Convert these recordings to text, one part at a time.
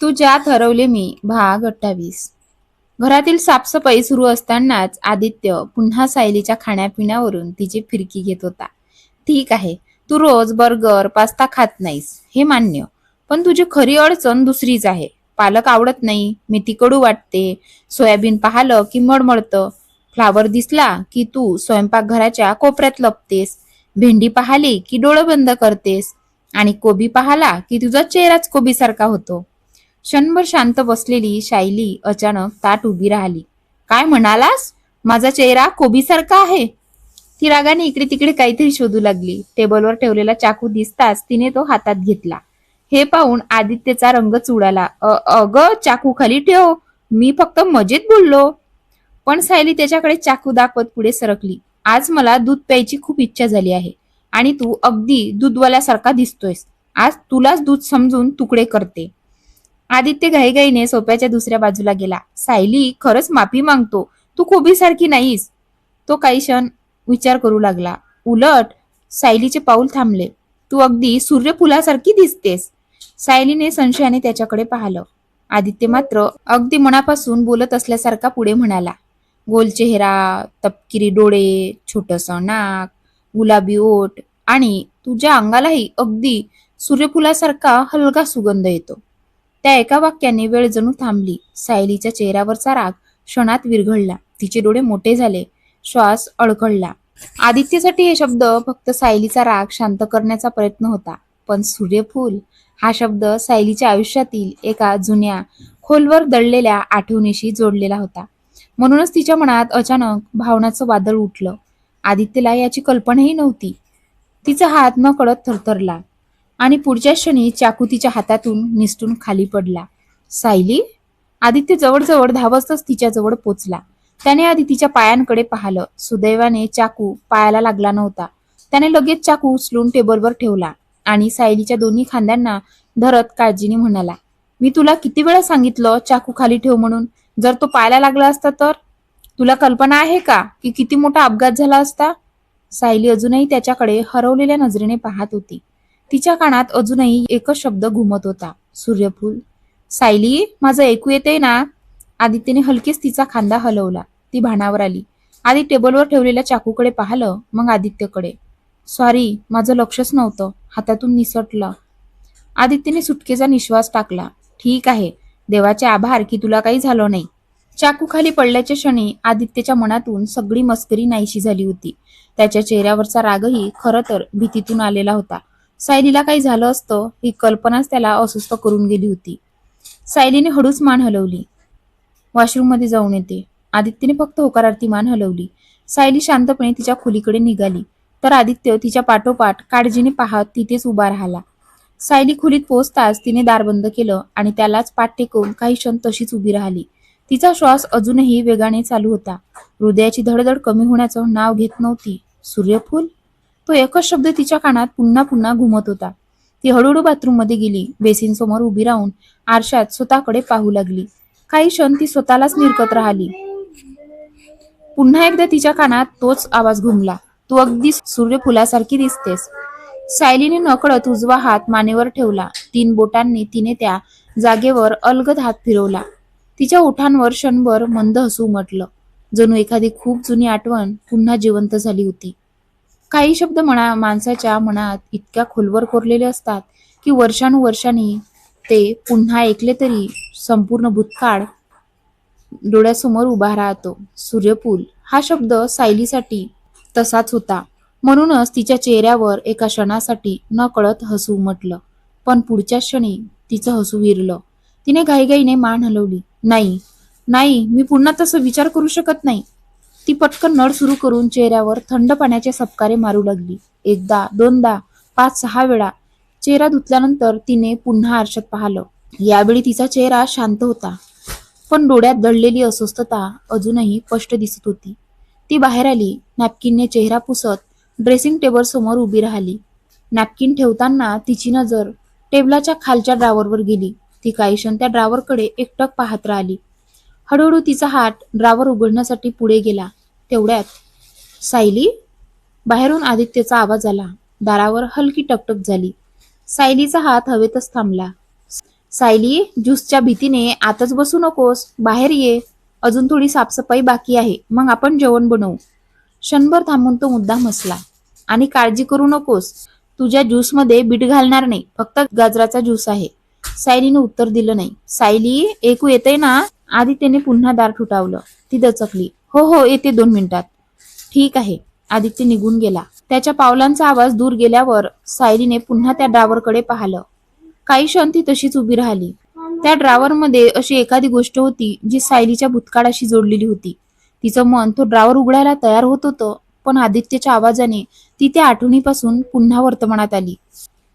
तू ज्यात हरवले मी भाग 28. घरातील साफसफाई सुरू असतानाच आदित्य पुन्हा सायलीच्या खाण्यापिण्यावरून तिची फिरकी घेत होता. ठीक आहे, तू रोज बर्गर पास्ता खात नाहीस हे मान्य, पण तुझी खरी अडचण दुसरीच आहे. पालक आवडत नाही, मेथी कडू वाटते, सोयाबीन पाहिलं की मळमळतं, फ्लावर दिसला की तू स्वयंपाकघराच्या कोपऱ्यात लपतेस, भेंडी पाहिली की डोळं बंद करतेस आणि कोबी पाहिला की तुझा चेहराच कोबीसारखा होतो. क्षणभर शांत बसलेली शायली अचानक ताट उभी राहिली. काय म्हणालास? माझा चेहरा कोबीसारखा आहे? ती रागाने इकडे तिकडे काहीतरी शोधू लागली. टेबलवर ठेवलेला चाकू दिसताच तिने तो हातात घेतला. हे पाहून आदित्यचा रंगच उडाला. अगं चाकू खाली ठेव, मी फक्त मजेत बोललो. पण सायली त्याच्याकडे चाकू दाखवत पुढे सरकली. आज मला दूध प्यायची खूप इच्छा झाली आहे आणि तू अगदी दूधवाल्यासारखा दिसतोयस. आज तुलाच दूध समजून तुकडे करते. आदित्य घाईघाईने सोप्याच्या दुसऱ्या बाजूला गेला. सायली, खरंच माफी मागतो, तू खोबीसारखी नाहीस. तो काही क्षण विचार करू लागला. उलट सायलीचे पाऊल थांबले. तू अगदी सूर्यफुलासारखी दिसतेस. सायलीने संशयाने त्याच्याकडे पाहिलं. आदित्य मात्र अगदी मनापासून बोलत असल्यासारखा पुढे म्हणाला. गोल चेहरा, तपकिरी डोळे, छोटंसं नाक, गुलाबी ओठ आणि तुझ्या अंगालाही अगदी सूर्यफुलासारखा हलका सुगंध येतो. त्या एका वाक्याने वेळ जणू थांबली. सायलीच्या चेहऱ्यावरचा राग क्षणात विरघळला. तिचे डोळे मोठे झाले, श्वास अडखळला. आदित्यसाठी हे शब्द फक्त सायलीचा राग शांत करण्याचा प्रयत्न होता, पण सूर्यफूल हा शब्द सायलीच्या आयुष्यातील एका जुन्या, खोलवर दडलेल्या आठवणीशी जोडलेला होता. म्हणूनच तिच्या मनात अचानक भावनाचं वादळ उठलं. आदित्यला याची कल्पनाही नव्हती. तिचा हात नकळत थरथरला आणि पुढच्या क्षणी चाकू तिच्या हातातून निसटून खाली पडला. सायली? आदित्य जवळजवळ धावतच तिच्याजवळ पोचला. त्याने आधी तिच्या पायांकडे पाहिलं. सुदैवाने चाकू पायाला लागला नव्हता. त्याने लगेच चाकू उचलून टेबलवर ठेवला आणि सायलीच्या दोन्ही खांद्यांना धरत काळजीने म्हणाला, मी तुला किती वेळा सांगितलं चाकू खाली ठेव म्हणून? जर तो पायाला लागला असता तर? तुला कल्पना आहे का की किती मोठा अपघात झाला असता? सायली अजूनही त्याच्याकडे हरवलेल्या नजरेने पाहत होती. तिच्या कानात अजूनही एकच शब्द घुमत होता, सूर्यफूल. सायली, माझं ऐकू येते ना? आदित्यने हलकेच तिचा खांदा हलवला. ती भानावर आली. आधी टेबलवर ठेवलेल्या चाकूकडे पाहिलं, मग आदित्यकडे. सॉरी, माझं लक्षच नव्हतं, हातातून निसटलं. आदित्यने सुटकेचा निश्वास टाकला. ठीक आहे, देवाचे आभार की तुला काही झालं नाही. चाकू खाली पडल्याच्या क्षणी आदित्यच्या मनातून सगळी मस्करी नाहीशी झाली होती. त्याच्या चेहऱ्यावरचा रागही खरं तर भीतीतून आलेला होता. सायलीला काही झालं असतं ही कल्पनाच त्याला अस्वस्थ करून गेली होती. सायलीने हळूच मान हलवली. वॉशरूममध्ये जाऊन येते. आदित्यने फक्त होकारार्थी मान हलवली. सायली शांतपणे तिच्या खोलीकडे निघाली, तर आदित्य तिच्या पाठोपाठ काळजीने पाहत तिथेच उभा राहिला. सायली खोलीत पोहोचताच तिने दार बंद केलं आणि त्यालाच पाठ टेकवून काही क्षण तशीच उभी राहिली. तिचा श्वास अजूनही वेगाने चालू होता. हृदयाची धडधड कमी होण्याचं नाव घेत नव्हती. सूर्यफूल? तो एकच शब्द तिच्या कानात पुन्हा पुन्हा घुमत होता. ती हळूहळू बाथरूममध्ये गेली. बेसिन समोर उभी राहून आरशात स्वतःकडे पाहू लागली. काही क्षण ती स्वतःलाच निरखत राहिली. पुन्हा एकदा तिच्या कानात तोच आवाज घुमला. तू अगदी सूर्यफुलासारखी दिसतेस. सायलीने नकळत उजवा हात मानेवर ठेवला. 3 बोटांनी तिने त्या जागेवर अलगद हात फिरवला. तिच्या ओठांवर क्षणभर मंद हसू उमटलं. जणू एखादी खूप जुनी आठवण पुन्हा जिवंत झाली होती. काही शब्द माणसाच्या मनात इतक्या खोलवर कोरलेले असतात की वर्षानुवर्षांनी ते पुन्हा ऐकले तरी संपूर्ण भूतकाळ डोळ्यासमोर उभा राहतो. सूर्यफूल हा शब्द सायलीसाठी तसाच होता. म्हणूनच तिच्या चेहऱ्यावर एका क्षणासाठी नकळत हसू उमटलं. पण पुढच्या क्षणी तिचं हसू विरलं. तिने घाईघाईने मान हलवली. नाही, नाही, मी पुन्हा तसं विचार करू शकत नाही. ती पटकन नळ सुरू करून चेहऱ्यावर थंड पाण्याचे सपकारे मारू लागली. एकदा, दोनदा, 5-6 वेळा. चेहरा धुतल्यानंतर तिने पुन्हा आरशात पाहिलं. यावेळी तिचा चेहरा शांत होता, पण डोळ्यात दडलेली अस्वस्थता अजूनही स्पष्ट दिसत होती. ती बाहेर आली. नॅपकिनने चेहरा पुसत ड्रेसिंग टेबल समोर उभी राहिली. नॅपकिन ठेवताना तिची नजर टेबलाच्या खालच्या ड्रावरवर गेली. ती काही क्षण त्या ड्रावरकडे एकटक पाहत राहिली. हळूहळू तिचा हात ड्रावर उघडण्यासाठी पुढे गेला. तेवढ्यात, सायली? बाहेरून आदित्यचा आवाज आला. दारावर हलकी टकटक झाली. सायलीचा हात हवेतच थांबला. सायली, ज्यूसच्या भीतीने आतच बसू नकोस, बाहेर ये. अजून थोडी साफसफाई बाकी आहे, मग आपण जेवण बनवू. क्षणभर थांबून तो मुद्दाम हसला. आणि काळजी करू नकोस, तुझ्या ज्यूसमध्ये बीट घालणार नाही, फक्त गाजराचा ज्यूस आहे. सायलीने उत्तर दिलं नाही. सायली, ऐकू येतंय ना? आदित्यने पुन्हा दार ठुठावलं. ती दचकली. हो हो, येते 2 मिनिटात. ठीक आहे. आदित्य निघून गेला. त्याच्या पावलांचा आवाज दूर गेल्यावर सायलीने पुन्हा त्या ड्रावरकडे पाहिलं. काही क्षण ती तशीच उभी राहिली. त्या ड्रावरमध्ये अशी एखादी गोष्ट होती जी सायलीच्या भूतकाळाशी जोडलेली होती. तिचं मन तो ड्रावर उघडायला तयार होत होतं, पण आदित्यच्या आवाजाने ती त्या आठवणीपासून पुन्हा वर्तमानात आली.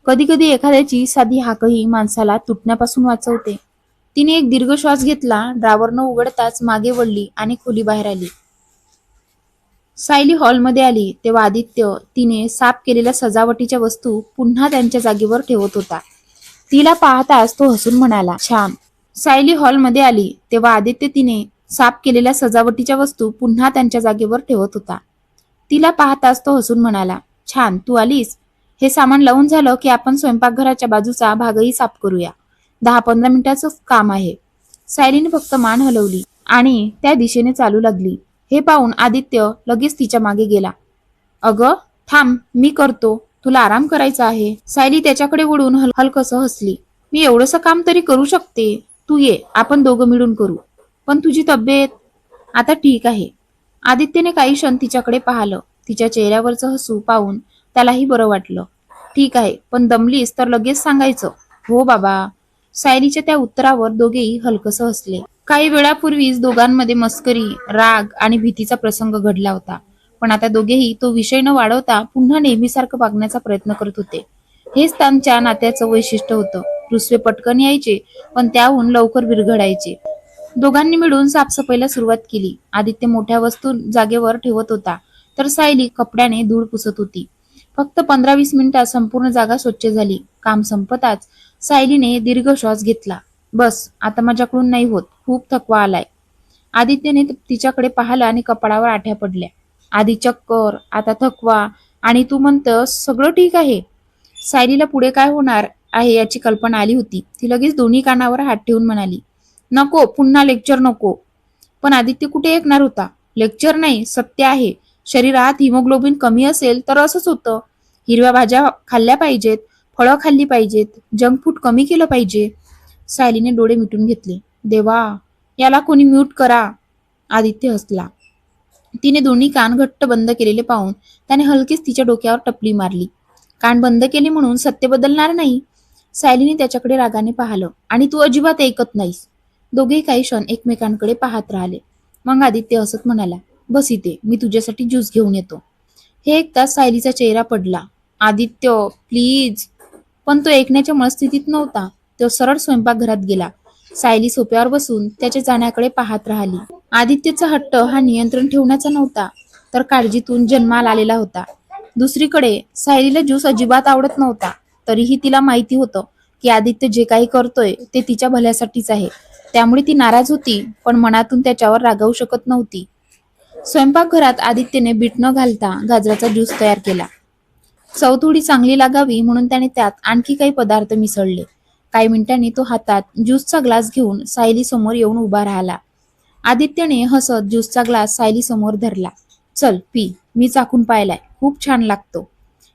कधी कधी एखाद्याची साधी हाकही माणसाला तुटण्यापासून वाचवते. तिने एक दीर्घ श्वास घेतला, ड्रावर न उघडताच मागे वळली आणि खोली बाहेर आली. सायली हॉलमध्ये आली तेव्हा आदित्य तिने साफ केलेल्या सजावटीच्या वस्तू पुन्हा त्यांच्या जागेवर ठेवत होता. तिला पाहताच तो हसून म्हणाला, छान. सायली हॉलमध्ये आली तेव्हा आदित्य तिने साफ केलेल्या सजावटीच्या वस्तू पुन्हा त्यांच्या जागेवर ठेवत होता. तिला पाहताच तो हसून म्हणाला, छान, तू आलीस. हे सामान लावून झालं की आपण स्वयंपाकघराच्या बाजूचा भागही साफ करूया. 10-15 मिनिटाचं काम आहे. सायलीने फक्त मान हलवली आणि त्या दिशेने चालू लागली. हे पाहून आदित्य लगेच तिच्या मागे गेला. अगं थांब, मी करतो, तुला आराम करायचा आहे. सायली त्याच्याकडे वळून हलकसं हसली. मी एवढंसं काम तरी करू शकते. तू ये, आपण दोघं मिळून करू. पण तुझी तब्येत? आता ठीक आहे. आदित्यने काही क्षण तिच्याकडे पाहिलं. तिच्या चेहऱ्यावरचं हसू पाहून त्यालाही बरं वाटलं. ठीक आहे, पण दमलीस तर लगेच सांगायचं. हो बाबा. सायलीच्या त्या उत्तरावर दोघेही हलकसं हसले. काही वेळापूर्वीच दोघांमध्ये मस्करी, राग आणि भीतीचा प्रसंग घडला होता. पण आता दोघेही तो विषय न वाढवता पुन्हा नेहमीसारखं वागण्याचा प्रयत्न करत होते. हेच त्यांच्या नात्याचं वैशिष्ट्य होतं. रुसवे पटकन यायचे, पण त्याहून लवकर विरघळायचे. दोघांनी मिळून साफसफाईला सुरुवात केली. आदित्य मोठ्या वस्तू जागेवर ठेवत होता, तर सायली कपड्याने धूळ पुसत होती. फक्त 15-20 मिनिटात संपूर्ण जागा स्वच्छ झाली. काम संपताच सायलीने दीर्घ श्वास घेतला. बस, आता माझ्याकडून नाही होत, खूप थकवा आलाय. आदित्यने तिच्याकडे पाहिलं आणि कपाळावर आठ्या पडल्या. आधी चक्कर, आता थकवा, आणि तू म्हणतस सगळं ठीक आहे. सायलीला पुढे काय होणार आहे याची कल्पना आली होती. ती लगेच दोन्ही कानावर हात ठेवून म्हणाली, नको, पुन्हा लेक्चर नको. पण आदित्य कुठे ऐकणार होता. लेक्चर नाही, सत्य आहे. शरीरात हिमोग्लोबिन कमी असेल तर असंच होतं. हिरव्या भाज्या खाल्ल्या पाहिजेत, फळं खाल्ली पाहिजेत, जंक फूड कमी केलं पाहिजे. सायलीने डोळे मिटून घेतले. देवा, याला कोणी म्यूट करा. आदित्य हसला. तिने दोन्ही कान घट्ट बंद केलेले पाहून त्याने हलकीच तिच्या डोक्यावर टपली मारली. कान बंद केले म्हणून सत्य बदलणार नाही. सायलीने त्याच्याकडे रागाने पाहिलं. आणि तू अजिबात ऐकत नाहीस. दोघेही काही क्षण एकमेकांकडे पाहत राहिले. मग आदित्य हसत म्हणाला, बस इथे, मी तुझ्यासाठी ज्यूस घेऊन येतो. हे ऐकताच सायलीचा चेहरा पडला. आदित्य, प्लीज. पण तो ऐकण्याच्या मनस्थितीत नव्हता. तो सरळ स्वयंपाकघरात गेला. सायली सोफ्यावर बसून त्याच्या जाण्याकडे पाहत राहिली. आदित्यचा हट्ट हा नियंत्रण ठेवण्याचा नव्हता, तर काळजीतून जन्माला आलेला होता. दुसरीकडे सायलीला ज्यूस अजिबात आवडत नव्हता. तरीही तिला माहिती होतं की आदित्य जे काही करतोय ते तिच्या भल्यासाठीच आहे. त्यामुळे ती नाराज होती, पण मनातून त्याच्यावर रागावू शकत नव्हती. स्वयंपाकघरात आदित्यने बीट न घालता गाजराचा ज्यूस तयार केला. चव थोडी चांगली लागावी म्हणून त्याने त्यात आणखी काही पदार्थ मिसळले. काही मिनिटांनी तो हातात ज्यूसचा ग्लास घेऊन सायली समोर येऊन उभा राहिला. आदित्यने हसत ज्यूसचा ग्लास सायली समोर धरला. चल पी, मी चाखून पाहिलाय, खूप छान लागतो.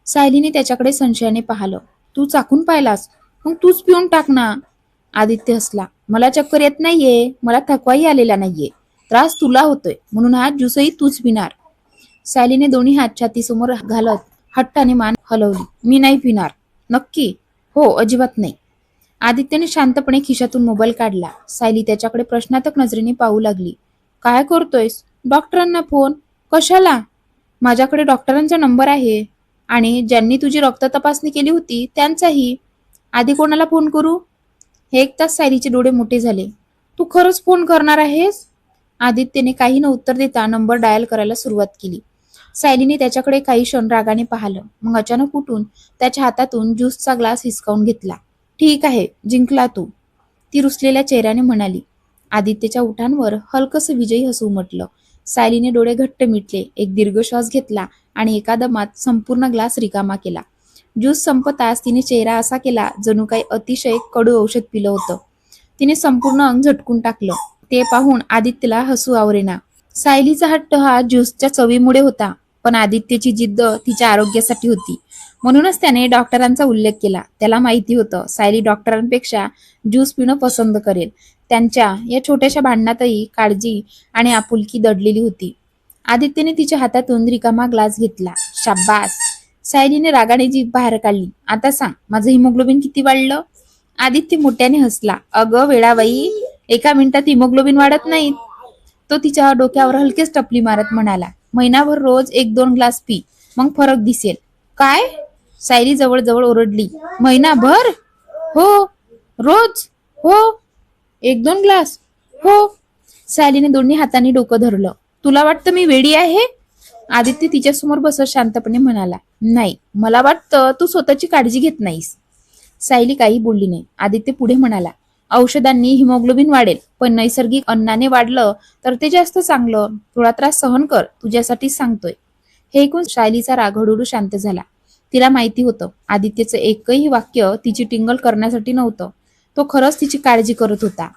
सायलीने त्याच्याकडे संशयाने पाहिलं. तू चाखून पाहिलास? मग तूच पिऊन टाक ना. आदित्य हसला. मला चक्कर येत नाहीये, मला थकवाही आलेला नाहीये. त्रास तुला होतोय, म्हणून हा ज्यूसही तूच पिणार. सायलीने दोन्ही हात छातीसमोर घालत हट्टाने मान हलवली. मी नाही पिणार. नक्की? हो, अजिबात नाही. आदित्यने शांतपणे खिशातून मोबाईल काढला. सायली त्याच्याकडे प्रश्नार्थक नजरेने पाहू लागली. काय करतोयस? डॉक्टरांना फोन? कशाला? माझ्याकडे डॉक्टरांचा नंबर आहे, आणि ज्यांनी तुझी रक्त तपासणी केली होती त्यांचाही. आधी कोणाला फोन करू? हे ऐकताच सायलीचे डोळे मोठे झाले. तू खरंच फोन करणार आहेस? आदित्यने काही न उत्तर देता नंबर डायल करायला सुरुवात केली. सायलीने त्याच्याकडे काही क्षण रागाने पाहिलं. मग अचानक उठून त्याच्या हातातून ज्यूसचा ग्लास हिसकावून घेतला. ठीक आहे, जिंकला तू, ती रुसलेल्या चेहऱ्याने म्हणाली. आदित्यच्या ओठांवर हलकसं विजयी हसू उमटलं. सायलीने डोळे घट्ट मिटले, एक दीर्घ श्वास घेतला आणि एका दमात संपूर्ण ग्लास रिकामा केला. ज्यूस संपताच तिने चेहरा असा केला जणू काही अतिशय कडू औषध पिलं होतं. तिने संपूर्ण अंग झटकून टाकलं. ते पाहून आदित्यला हसू आवरेना. सायलीचा हट्ट हा ज्यूसच्या चवीमुळे होता, पण आदित्यची जिद्द तिच्या आरोग्यासाठी होती. म्हणूनच त्याने डॉक्टरांचा उल्लेख केला. त्याला माहिती होतं सायली डॉक्टरांपेक्षा ज्यूस पिणं पसंत करेल. त्यांच्या या छोट्याशा भांडणातही काळजी आणि आपुलकी दडलेली होती. आदित्यने तिच्या हातातून रिकामा ग्लास घेतला. शाब्बास. सायलीने रागाने जीभ बाहेर काढली. आता सांग, माझं हिमोग्लोबिन किती वाढलं? आदित्य मोठ्याने हसला. अगं वेडाबाई, एका मिनिटात हिमोग्लोबिन वाढत नाही. तो तिच्या डोक्यावर हलकेच टपली मारत म्हणाला, महिनाभर रोज 1-2 ग्लास पी, मग फरक दिसेल. काय? सायली जवळजवळ ओरडली. महिनाभर? हो. रोज? हो. 1-2 ग्लास? हो. सायलीने दोन्ही हातांनी डोकं धरलं. तुला वाटतं मी वेडी आहे? आदित्य तिच्यासमोर बसत शांतपणे म्हणाला, नाही, मला वाटतं तू स्वतःची काळजी घेत नाहीस. सायली काही बोलली नाही. आदित्य पुढे म्हणाला, औषधांनी हिमोग्लोबिन वाढेल, पण नैसर्गिक अन्नाने वाढलं तर ते जास्त चांगलं. थोडा त्रास सहन कर, तुझ्यासाठीच सांगतोय. हे ऐकून सायलीचा राग हळूहळू शांत झाला. तिला माहिती होतं आदित्यचं एकही वाक्य तिची टिंगल करण्यासाठी नव्हतं. तो खरंच तिची काळजी करत होता.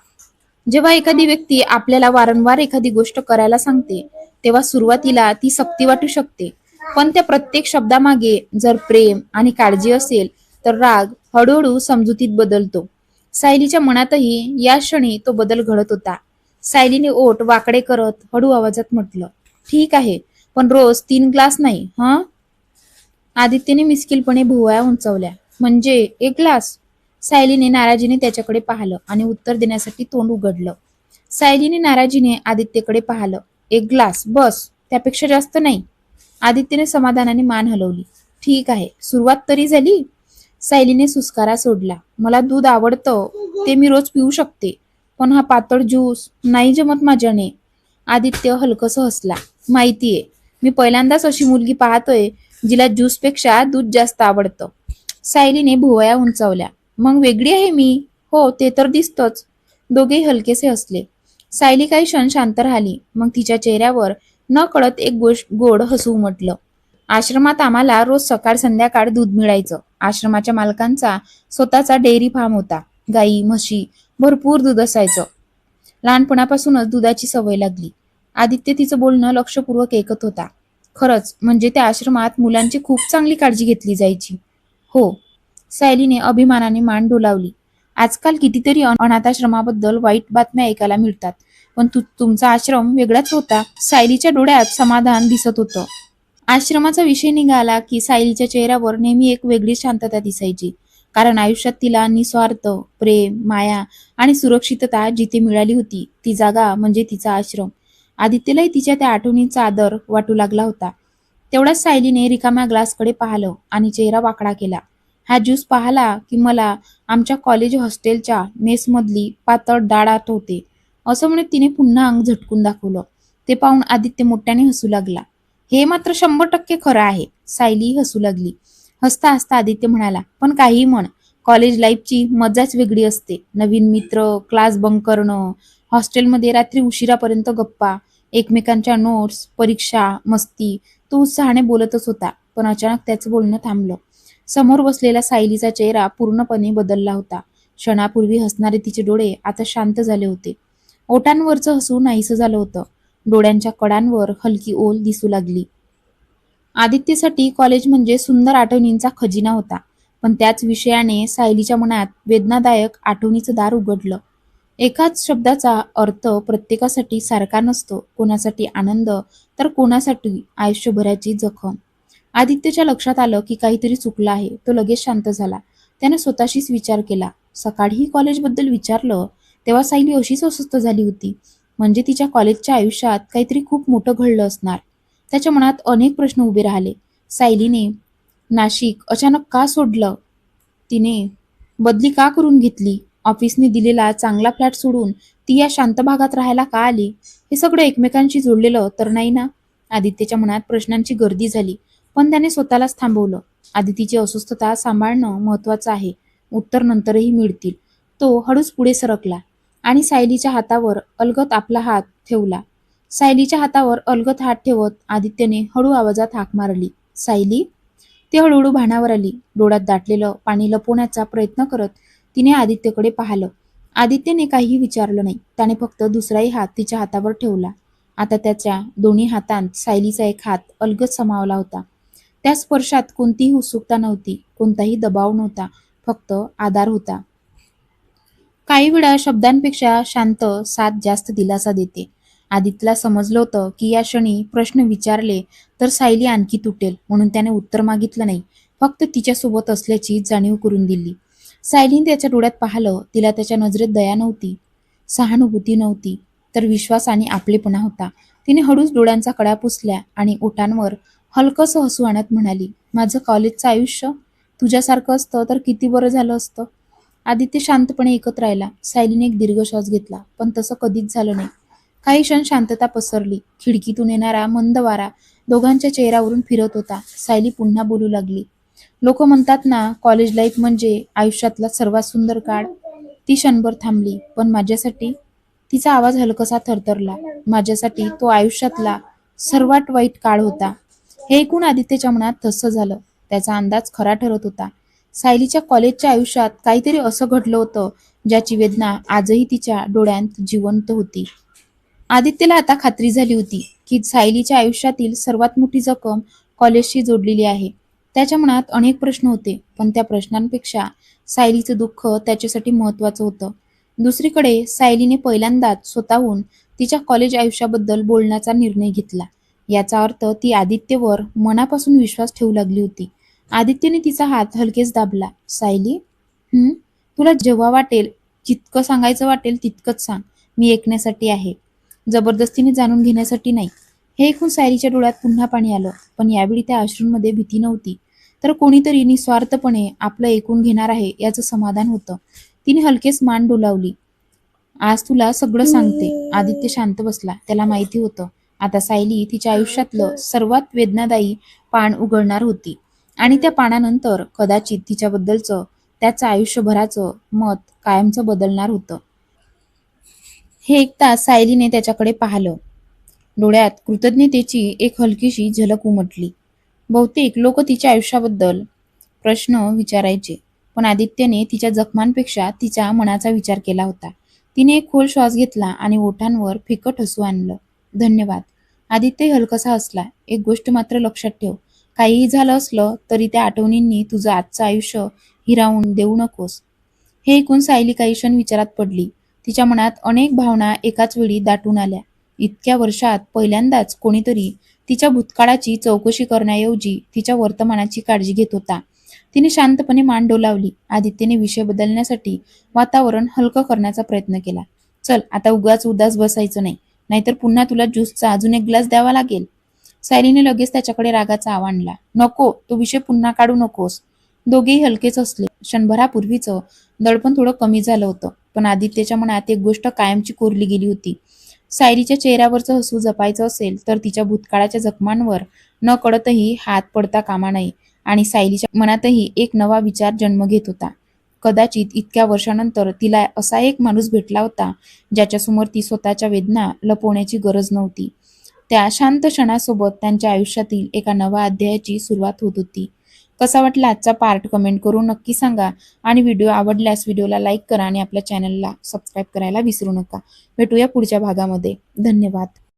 जेव्हा एखादी व्यक्ती आपल्याला वारंवार एखादी गोष्ट करायला सांगते, तेव्हा सुरुवातीला ती सक्ती वाटू शकते. पण त्या प्रत्येक शब्दामागे जर प्रेम आणि काळजी असेल, तर राग हळूहळू समजुतीत बदलतो. सायलीच्या मनातही या क्षणी तो बदल घडत होता. सायलीने ओठ वाकडे करत हळू आवाजात म्हटलं, ठीक आहे, पण रोज 3 ग्लास नाही हं. आदित्यने मिस्किलपणे भुवया उंचावल्या. म्हणजे 1 ग्लास? सायलीने नाराजीने त्याच्याकडे पाहिलं आणि उत्तर देण्यासाठी तोंड उघडलं. सायलीने नाराजीने आदित्यकडे पाहिलं. 1 ग्लास बस, त्यापेक्षा जास्त नाही. आदित्यने समाधानाने मान हलवली. ठीक आहे, सुरुवात तरी झाली. सायलीने सुस्कारा सोडला. मला दूध आवडतं, ते मी रोज पिऊ शकते, पण हा पातळ ज्यूस नाही जमत माझ्याने. आदित्य हलकस हसला. माहितीये, मी पहिल्यांदाच अशी मुलगी पाहतोय जिला ज्यूसपेक्षा दूध जास्त आवडतं. सायलीने भुवया उंचावल्या. मग वेगळी आहे मी. हो, ते तर दिसतच. दोघेही हलकेसे हसले. सायली काही क्षण शांत राहिली. मग तिच्या चेहऱ्यावर न कळत एक गोड हसू उमटलं. आश्रमात आम्हाला रोज सकाळ संध्याकाळ दूध मिळायचं. आश्रमाच्या मालकांचा स्वतःचा डेअरी फार्म होता. गाई, म्हशी, भरपूर दूध असायचं. लहानपणापासूनच दुधाची सवय लागली. आदित्य तिचं बोलणं लक्षपूर्वक ऐकत होता. खरंच, म्हणजे त्या आश्रमात मुलांची खूप चांगली काळजी घेतली जायची. हो. सायलीने अभिमानाने मान डोलावली. आजकाल कितीतरी अनाथाश्रमाबद्दल वाईट बातम्या ऐकायला मिळतात, पण तुमचा आश्रम वेगळाच होता. सायलीच्या डोळ्यात समाधान दिसत होतं. आश्रमाचा विषय निघाला की सायलीच्या चेहऱ्यावर नेहमी एक वेगळी शांतता दिसायची. कारण आयुष्यात तिला निस्वार्थ प्रेम, माया आणि सुरक्षितता जिथे मिळाली होती, ती जागा म्हणजे तिचा आश्रम. आदित्यलाही तिच्या त्या आठवणींचा आदर वाटू लागला होता. तेवढ्याच सायलीने रिकाम्या ग्लासकडे पाहिलं आणि चेहरा वाकडा केला. हा ज्यूस पाहला की मला आमच्या कॉलेज हॉस्टेलच्या मेसमधली पातळ डाळ आठवते, असं म्हणत तिने पुन्हा अंग झटकून दाखवलं. ते पाहून आदित्य मोठ्याने हसू लागला. हे मात्र 100% खरं आहे. सायली हसू लागली. हसता हसता आदित्य म्हणाला, पण काही म्हण, कॉलेज लाईफची मजाच वेगळी असते. नवीन मित्र, क्लास बंक करणं, हॉस्टेलमध्ये रात्री उशिरापर्यंत गप्पा, एकमेकांच्या नोट्स, परीक्षा, मस्ती. तो उत्साहाने बोलतच होता, पण अचानक त्याचं बोलणं थांबलं. समोर बसलेला सायलीचा चेहरा पूर्णपणे बदलला होता. क्षणापूर्वी हसणारे तिचे डोळे आता शांत झाले होते. ओठांवरचं हसू नाहीसं झालं होतं. डोळ्यांच्या कडांवर हलकी ओल दिसू लागली. आदित्यसाठी कॉलेज म्हणजे सुंदर आठवणींचा खजिना होता, पण त्याच विषयाने सायलीच्या मनात वेदनादायक आठवणीचं दार उघडलं. एकाच शब्दाचा अर्थ प्रत्येकासाठी सारखा नसतो. कोणासाठी आनंद, तर कोणासाठी आयुष्यभराची जखम. आदित्यच्या लक्षात आलं की काहीतरी चुकलं आहे. तो लगेच शांत झाला. त्याने स्वतःशीच विचार केला. सकाळीही कॉलेजबद्दल विचारलं तेव्हा सायली अशीच अस्वस्थ झाली होती. म्हणजे तिच्या कॉलेजच्या आयुष्यात काहीतरी खूप मोठं घडलं असणार. त्याच्या मनात अनेक प्रश्न उभे राहिले. सायलीने नाशिक अचानक का सोडलं? तिने बदली का करून घेतली? ऑफिसने दिलेला चांगला फ्लॅट सोडून ती या शांत भागात राहायला का आली? हे सगळं एकमेकांशी जोडलेलं तर नाही ना? आदित्यच्या मनात प्रश्नांची गर्दी झाली, पण त्याने स्वतःलाच थांबवलं. आदितीची अस्वस्थता सांभाळणं महत्वाचं आहे. उत्तर नंतरही मिळतील. तो हळूच पुढे सरकला आणि सायलीच्या हातावर अलगद आपला हात ठेवला. सायलीच्या हातावर अलगद हात ठेवत आदित्यने हळू आवाजात हाक मारली. सायली? ती हळूहळू भानावर आली. डोळ्यात दाटलेलं पाणी लपवण्याचा प्रयत्न करत तिने आदित्यकडे पाहिलं. आदित्यने काहीही विचारलं नाही. त्याने फक्त दुसराही हात तिच्या हातावर ठेवला. आता त्याच्या दोन्ही हातांत सायलीचा एक हात अलगद समावला होता. त्या स्पर्शात कोणतीही उत्सुकता नव्हती, कोणताही दबाव नव्हता, फक्त आधार होता. काही वेळा शब्दांपेक्षा शांत साथ जास्त दिलासा देते. आदित्यला समजलं होतं की या क्षणी प्रश्न विचारले तर सायली आणखी तुटेल, म्हणून त्याने उत्तर मागितलं नाही, फक्त तिच्यासोबत असल्याची जाणीव करून दिली. सायलीने त्याच्या डोळ्यात पाहिलं. तिला त्याच्या नजरेत दया नव्हती, सहानुभूती नव्हती, तर विश्वास आणि आपलेपणा होता. तिने हळूच डोळ्यांचा कडा पुसल्या आणि ओठांवर हलकंसं हसू आणत म्हणाली, माझं कॉलेजचं आयुष्य तुझ्यासारखं असतं तर किती बरं झालं असतं. आदित्य शांतपणे ऐकत राहिला. सायलीने एक दीर्घ श्वास घेतला, पण तसं कधीच झालं नाही. काही क्षण शांतता पसरली. खिडकीतून येणारा मंद वारा दोघांच्या चेहऱ्यावरून फिरत होता. सायली पुन्हा बोलू लागली, लोक म्हणतात ना, कॉलेज लाईफ म्हणजे आयुष्यातला सर्वात सुंदर काळ. ती क्षणभर थांबली. पण माझ्यासाठी, तिचा आवाज हलकसा थरथरला, माझ्यासाठी तो आयुष्यातला सर्वात वाईट काळ होता. हे ऐकून आदित्यच्या मनात धस्स झालं. त्याचा अंदाज खरा ठरत होता. सायलीच्या कॉलेजच्या आयुष्यात काहीतरी असं घडलं होतं ज्याची वेदना आजही तिच्या डोळ्यांत जिवंत होती. आदित्यला आता खात्री झाली होती की सायलीच्या आयुष्यातील सर्वात मोठी जखम कॉलेजशी जोडलेली आहे. त्याच्या मनात अनेक प्रश्न होते, पण त्या प्रश्नांपेक्षा सायलीचं दुःख त्याच्यासाठी महत्वाचं होतं. दुसरीकडे सायलीने पहिल्यांदाच स्वतःहून तिच्या कॉलेज आयुष्याबद्दल बोलण्याचा निर्णय घेतला. याचा अर्थ ती आदित्यवर मनापासून विश्वास ठेवू लागली होती. आदित्यने तिचा हात हलकेच दाबला. सायली, तुला जेव्हा वाटेल, जितकं सांगायचं वाटेल तितकंच सांग. मी ऐकण्यासाठी आहे, जबरदस्तीने जाणून घेण्यासाठी नाही. हे ऐकून सायलीच्या डोळ्यात पुन्हा पाणी आलं, पण यावेळी त्या अश्रूंमध्ये भीती नव्हती, तर कोणीतरी निस्वार्थपणे आपलं ऐकून घेणार आहे याचं समाधान होतं. तिने हलकेच मान डोलावली. आज तुला सगळं सांगते. आदित्य शांत बसला. त्याला माहिती होतं आता सायली तिच्या आयुष्यातलं सर्वात वेदनादायी पान उघडणार होती, आणि त्या पानानंतर कदाचित तिच्याबद्दलचं, त्याचं आयुष्यभराचं मत कायमचं बदलणार होतं. हे ऐकता सायलीने त्याच्याकडे पाहिलं. डोळ्यात कृतज्ञतेची एक हलकीशी झलक उमटली. बहुतेक लोक तिच्या आयुष्याबद्दल प्रश्न विचारायचे, पण आदित्यने तिच्या जखमांपेक्षा तिच्या मनाचा विचार केला होता. तिने एक खोल श्वास घेतला आणि ओठांवर फिकट हसू आणलं. धन्यवाद. आदित्य हलकसा हसला. एक गोष्ट मात्र लक्षात ठेव, काहीही झालं असलं तरी त्या आठवणींनी तुझं आजचं आयुष्य हिरावून देऊ नकोस. हे ऐकून सायली काही क्षण विचारात पडली. तिच्या मनात अनेक भावना एकाच वेळी दाटून आल्या. इतक्या वर्षात पहिल्यांदाच कोणीतरी तिच्या भूतकाळाची चौकशी करण्याऐवजी तिच्या वर्तमानाची काळजी घेत होता. तिने शांतपणे मान डोलावली. आदित्यने विषय बदलण्यासाठी वातावरण हलकं करण्याचा प्रयत्न केला. चल, आता उगाच उदास बसायचं नाही, नाहीतर पुन्हा तुला ज्यूसचा अजून एक ग्लास द्यावा लागेल. सायलीने लगेच त्याच्याकडे रागाचा आव आणला. नको, तो विषय पुन्हा काढू नकोस. दोघेही हलकेच असले. क्षणभरापूर्वीचं दडपण थोडं कमी झालं होतं, पण आदित्यच्या मनात एक गोष्ट कायमची कोरली गेली होती. सायलीच्या चेहऱ्यावरचं हसू जपायचं असेल तर तिच्या भूतकाळाच्या जखमांवर न कळतही हात पडता कामा नये. आणि सायलीच्या मनातही एक नवा विचार जन्म घेत होता. कदाचित इतक्या वर्षानंतर तिला असा एक माणूस भेटला होता ज्याच्यासमोर ती स्वतःच्या वेदना लपवण्याची गरज नव्हती. त्या शांत क्षणासोबत त्यांच्या आयुष्यातील एका नव्या अध्यायाची सुरुवात होत होती. कसा वाटला आजचा पार्ट कमेंट करून नक्की सांगा, आणि व्हिडिओ आवडल्यास व्हिडिओला लाईक करा आणि आपल्या चॅनलला सबस्क्राईब करायला विसरू नका. भेटूया पुढच्या भागामध्ये. धन्यवाद.